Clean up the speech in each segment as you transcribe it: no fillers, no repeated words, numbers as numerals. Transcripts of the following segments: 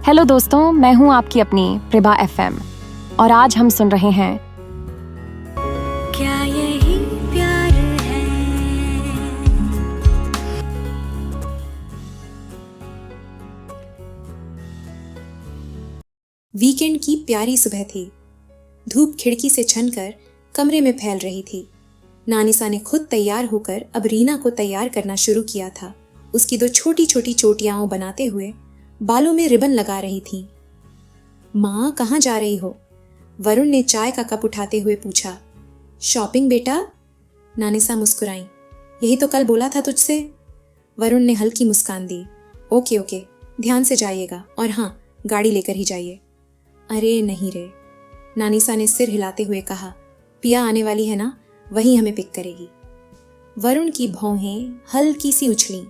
Hello दोस्तों, मैं हूं आपकी अपनी प्रभा एफएम और आज हम सुन रहे हैं क्या यही प्यार है। वीकेंड की प्यारी सुबह थी। धूप खिड़की से छनकर कमरे में फैल रही थी। नानिसा ने खुद तैयार होकर अब रीना को तैयार करना शुरू किया था। उसकी दो छोटी छोटी चोटियां बनाते हुए बालों में रिबन लगा रही थी। माँ, कहाँ जा रही हो? वरुण ने चाय का कप उठाते हुए पूछा। शॉपिंग बेटा, नानिसा मुस्कुराई। यही तो कल बोला था तुझसे। वरुण ने हल्की मुस्कान दी। ओके ओके, ध्यान से जाइएगा और हाँ, गाड़ी लेकर ही जाइए। अरे नहीं रे, नानिसा ने सिर हिलाते हुए कहा। पिया आने वाली है ना, वही हमें पिक करेगी। वरुण की भौहें हल्की सी उछली।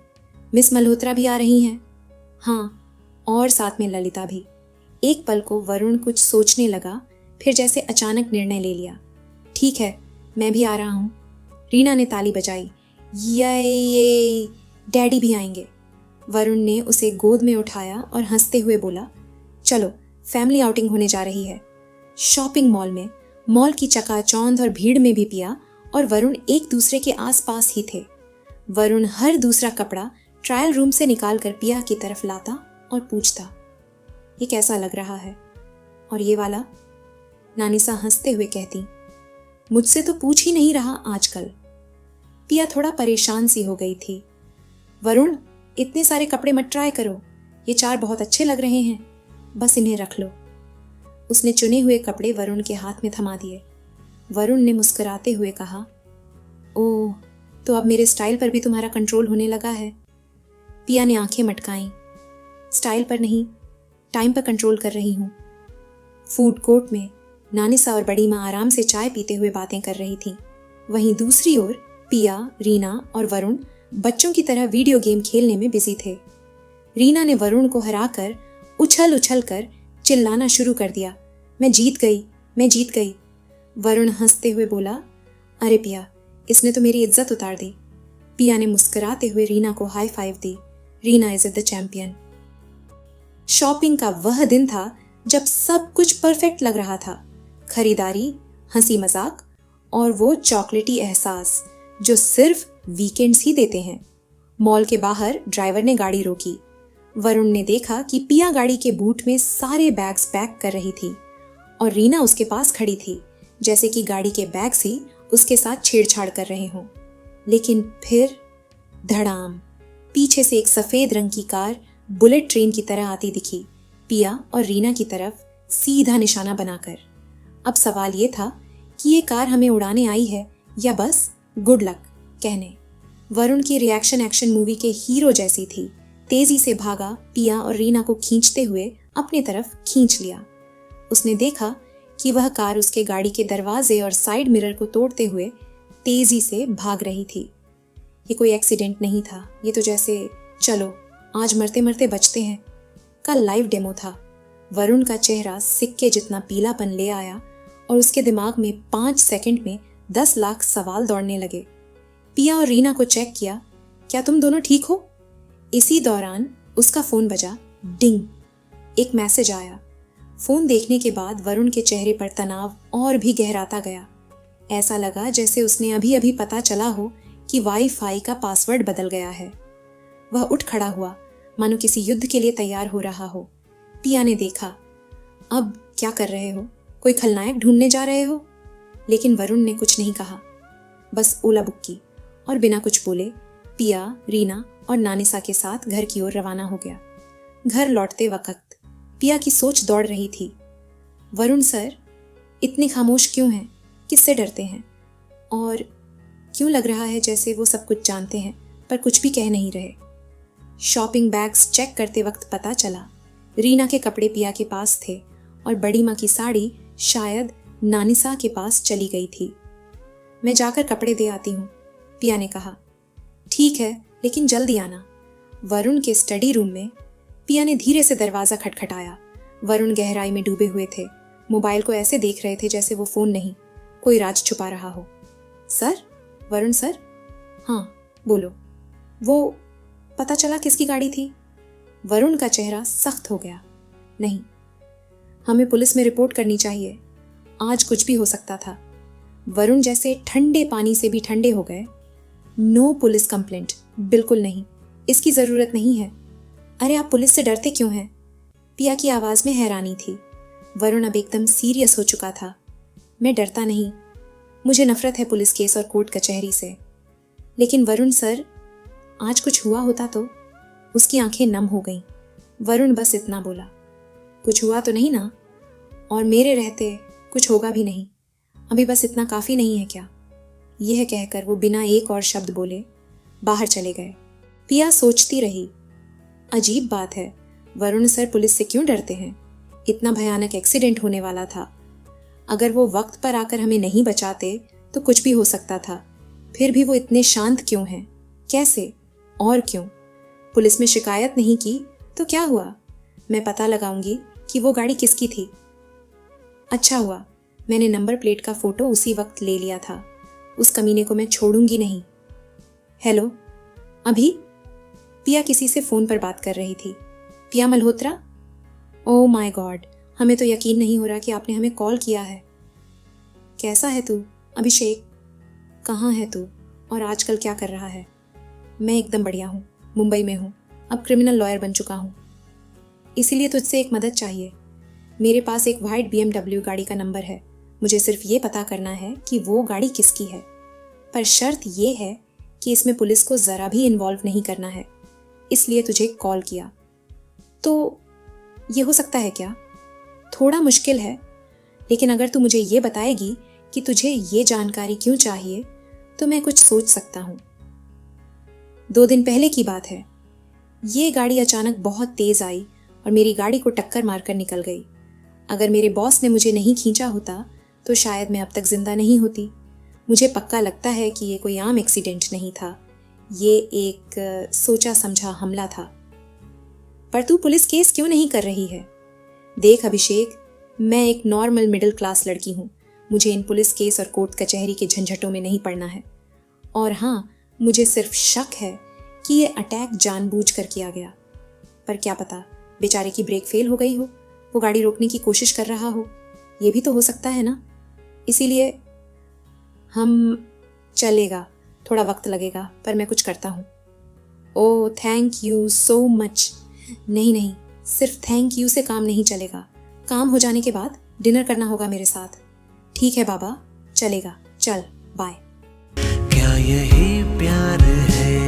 मिस मल्होत्रा भी आ रही हैं? हाँ, और साथ में ललिता भी। एक पल को वरुण कुछ सोचने लगा, फिर जैसे अचानक निर्णय ले लिया। ठीक है, मैं भी आ रहा हूँ। रीना ने ताली बजाई। ये डैडी भी आएंगे। वरुण ने उसे गोद में उठाया और हंसते हुए बोला, चलो फैमिली आउटिंग होने जा रही है। शॉपिंग मॉल में। मॉल की चकाचौंध और भीड़ में भी पिया और वरुण एक दूसरे के आसपास ही थे। वरुण हर दूसरा कपड़ा ट्रायल रूम से निकालकर पिया की तरफ लाता और पूछता, ये कैसा लग रहा है? और ये वाला? नानिसा हंसते हुए कहती, मुझसे तो पूछ ही नहीं रहा आजकल। पिया थोड़ा परेशान सी हो गई थी। वरुण, इतने सारे कपड़े मत ट्राई करो, ये 4 बहुत अच्छे लग रहे हैं, बस इन्हें रख लो। उसने चुने हुए कपड़े वरुण के हाथ में थमा दिए। वरुण ने मुस्कुराते हुए कहा, ओह, तो अब मेरे स्टाइल पर भी तुम्हारा कंट्रोल होने लगा है। पिया ने आंखें मटकाईं। स्टाइल पर नहीं, टाइम पर कंट्रोल कर रही हूँ। फूड कोर्ट में नानिसा और बड़ी माँ आराम से चाय पीते हुए बातें कर रही थीं। वहीं दूसरी ओर पिया, रीना और वरुण बच्चों की तरह वीडियो गेम खेलने में बिजी थे। रीना ने वरुण को हराकर उछल उछल कर चिल्लाना शुरू कर दिया, मैं जीत गई, मैं जीत गई। वरुण हंसते हुए बोला, अरे पिया, इसने तो मेरी इज्जत उतार दी। पिया ने मुस्कुराते हुए रीना को high five the. Reena is the champion. Shopping का वह दिन था जब सब कुछ परफेक्ट लग रहा था। खरीदारी, हंसी मजाक और वो चॉकलेटी एहसास जो सिर्फ वीकेंड्स ही देते हैं। मॉल के बाहर ड्राइवर ने गाड़ी रोकी। वरुण ने देखा कि पिया गाड़ी के बूट में सारे बैग्स पैक कर रही थी और रीना उसके पास खड़ी थी, जैसे कि गाड़ी के बैग्स ही उसके साथ छेड़छाड़ कर रहे हों। लेकिन फिर धड़ाम, पीछे से एक सफेद रंग की कार बुलेट ट्रेन की तरह आती दिखी, पिया और रीना की तरफ सीधा निशाना बनाकर। अब सवाल ये था कि ये कार हमें उड़ाने आई है या बस गुड लक कहने। वरुण की रिएक्शन एक्शन मूवी के हीरो जैसी थी। तेजी से भागा, पिया और रीना को खींचते हुए अपनी तरफ खींच लिया। उसने देखा कि वह कार उसके गाड़ी के दरवाजे और साइड मिरर को तोड़ते हुए तेजी से भाग रही थी। ये कोई एक्सीडेंट नहीं था, ये तो जैसे चलो आज मरते मरते बचते हैं का लाइव डेमो था। वरुण का चेहरा सिक्के जितना पीलापन ले आया और उसके दिमाग में 5 सेकंड में 10 लाख सवाल दौड़ने लगे। पिया और रीना को चेक किया, क्या तुम दोनों ठीक हो? इसी दौरान उसका फोन बजा। डिंग, एक मैसेज आया। फोन देखने के बाद वरुण के चेहरे पर तनाव और भी गहराता गया। ऐसा लगा जैसे उसने अभी अभी पता चला हो कि वाईफाई का पासवर्ड बदल गया है। वह उठ खड़ा हुआ, मानो किसी युद्ध के लिए तैयार हो रहा हो। पिया ने देखा, अब क्या कर रहे हो? कोई खलनायक ढूंढने जा रहे हो? लेकिन वरुण ने कुछ नहीं कहा, बस ओला बुक की और बिना कुछ बोले पिया, रीना और नानिसा के साथ घर की ओर रवाना हो गया। घर लौटते वक्त पिया की सोच दौड़ रही थी। वरुण सर इतने खामोश क्यों हैं? किससे डरते हैं? और क्यों लग रहा है जैसे वो सब कुछ जानते हैं पर कुछ भी कह नहीं रहे? शॉपिंग बैग्स चेक करते वक्त पता चला रीना के कपड़े पिया के पास थे और बड़ी माँ की साड़ी शायद नानिसा के पास चली गई थी। मैं जाकर कपड़े दे आती हूँ, पिया ने कहा। ठीक है, लेकिन जल्दी आना। वरुण के स्टडी रूम में पिया ने धीरे से दरवाजा खटखटाया। वरुण गहराई में डूबे हुए थे, मोबाइल को ऐसे देख रहे थे जैसे वो फोन नहीं, कोई राज छुपा रहा हो। सर? वरुण सर? हाँ बोलो। वो पता चला किसकी गाड़ी थी? वरुण का चेहरा सख्त हो गया। नहीं, हमें पुलिस में रिपोर्ट करनी चाहिए। आज कुछ भी हो सकता था। वरुण जैसे ठंडे पानी से भी ठंडे हो गए। नो पुलिस कंप्लेंट, बिल्कुल नहीं, इसकी ज़रूरत नहीं है। अरे आप पुलिस से डरते क्यों हैं? पिया की आवाज़ में हैरानी थी। वरुण अब एकदम सीरियस हो चुका था। मैं डरता नहीं, मुझे नफरत है पुलिस केस और कोर्ट कचहरी से। लेकिन वरुण सर, आज कुछ हुआ होता तो? उसकी आंखें नम हो गईं। वरुण बस इतना बोला, कुछ हुआ तो नहीं ना? और मेरे रहते कुछ होगा भी नहीं। अभी बस इतना काफ़ी नहीं है क्या? यह कहकर वो बिना एक और शब्द बोले बाहर चले गए। पिया सोचती रही, अजीब बात है, वरुण सर पुलिस से क्यों डरते हैं? इतना भयानक एक्सीडेंट होने वाला था। अगर वो वक्त पर आकर हमें नहीं बचाते तो कुछ भी हो सकता था। फिर भी वो इतने शांत क्यों हैं? कैसे और क्यों? पुलिस में शिकायत नहीं की तो क्या हुआ? मैं पता लगाऊंगी कि वो गाड़ी किसकी थी। अच्छा हुआ मैंने नंबर प्लेट का फोटो उसी वक्त ले लिया था। उस कमीने को मैं छोड़ूंगी नहीं। हेलो, अभी? पिया किसी से फोन पर बात कर रही थी। पिया मल्होत्रा? ओह माय गॉड, हमें तो यकीन नहीं हो रहा कि आपने हमें कॉल किया है। कैसा है तू अभिषेक? कहाँ है तू और आजकल क्या कर रहा है? मैं एकदम बढ़िया हूँ, मुंबई में हूँ, अब क्रिमिनल लॉयर बन चुका हूँ। इसीलिए तुझसे एक मदद चाहिए। मेरे पास एक वाइट BMW गाड़ी का नंबर है। मुझे सिर्फ ये पता करना है कि वो गाड़ी किसकी है। पर शर्त ये है कि इसमें पुलिस को ज़रा भी इन्वॉल्व नहीं करना है। इसलिए तुझे कॉल किया। तो ये हो सकता है क्या? थोड़ा मुश्किल है, लेकिन अगर तू मुझे ये बताएगी कि तुझे ये जानकारी क्यों चाहिए तो मैं कुछ सोच सकता हूँ। 2 दिन पहले की बात है। ये गाड़ी अचानक बहुत तेज आई और मेरी गाड़ी को टक्कर मारकर निकल गई। अगर मेरे बॉस ने मुझे नहीं खींचा होता तो शायद मैं अब तक जिंदा नहीं होती। मुझे पक्का लगता है कि ये कोई आम एक्सीडेंट नहीं था। ये एक सोचा समझा हमला था। पर तू पुलिस केस क्यों नहीं कर रही है? देख अभिषेक, मैं एक नॉर्मल मिडिल क्लास लड़की हूँ। मुझे इन पुलिस केस और कोर्ट कचहरी के झंझटों में नहीं पड़ना है। और हाँ, मुझे सिर्फ शक है कि ये अटैक जानबूझकर किया गया। पर क्या पता बेचारे की ब्रेक फेल हो गई हो, वो गाड़ी रोकने की कोशिश कर रहा हो। ये भी तो हो सकता है ना। इसीलिए हम चलेगा, थोड़ा वक्त लगेगा पर मैं कुछ करता हूँ। Oh thank you so much. नहीं, सिर्फ थैंक यू से काम नहीं चलेगा। काम हो जाने के बाद डिनर करना होगा मेरे साथ। ठीक है बाबा, चलेगा, चल बाय। क्या यही प्यार है?